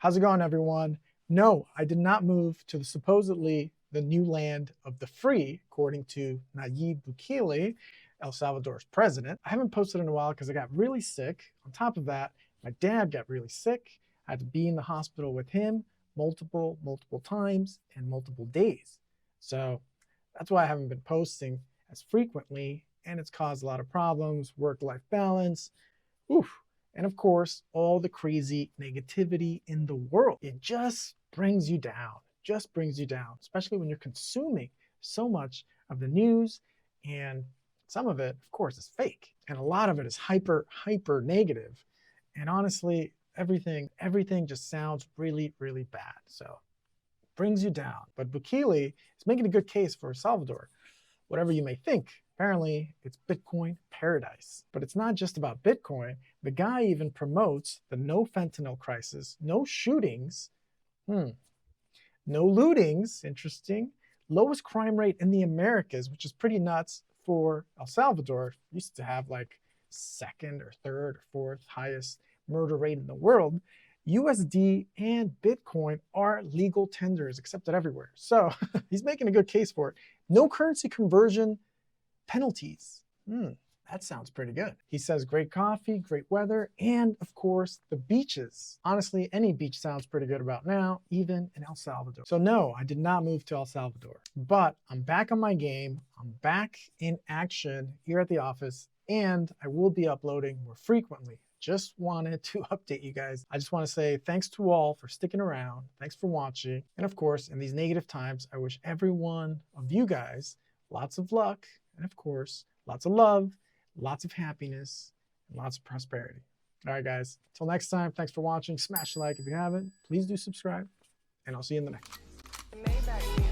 How's it going, everyone? No, I did not move to supposedly the new land of the free, according to Nayib Bukele, El Salvador's president. I haven't posted in a while because I got really sick. On top of that, my dad got really sick. I had to be in the hospital with him multiple times and multiple days. So that's why I haven't been posting as frequently, and it's caused a lot of problems, work-life balance, oof. And of course, all the crazy negativity in the world. It just brings you down, especially when you're consuming so much of the news, and some of it, of course, is fake. And a lot of it is hyper negative. And honestly, everything just sounds really bad. So it brings you down. But Bukele is making a good case for El Salvador. Whatever you may think, apparently it's Bitcoin paradise. But it's not just about Bitcoin. The guy even promotes the no fentanyl crisis, no shootings, no lootings, interesting, lowest crime rate in the Americas, which is pretty nuts for El Salvador. Used to have like second or third or fourth highest murder rate in the world. USD and Bitcoin are legal tenders, accepted everywhere. So he's making a good case for it. No currency conversion penalties. That sounds pretty good. He says great coffee, great weather, and of course, the beaches. Honestly, any beach sounds pretty good about now, even in El Salvador. So no, I did not move to El Salvador, but I'm back on my game. I'm back in action here at the office, and I will be uploading more frequently. Just wanted to update you guys. I just want to say thanks to all for sticking around. Thanks for watching. And of course, in these negative times, I wish every one of you guys lots of luck. And of course, lots of love, lots of happiness, and lots of prosperity. All right, guys. Until next time, thanks for watching. Smash the like if you haven't. Please do subscribe. And I'll see you in the next one.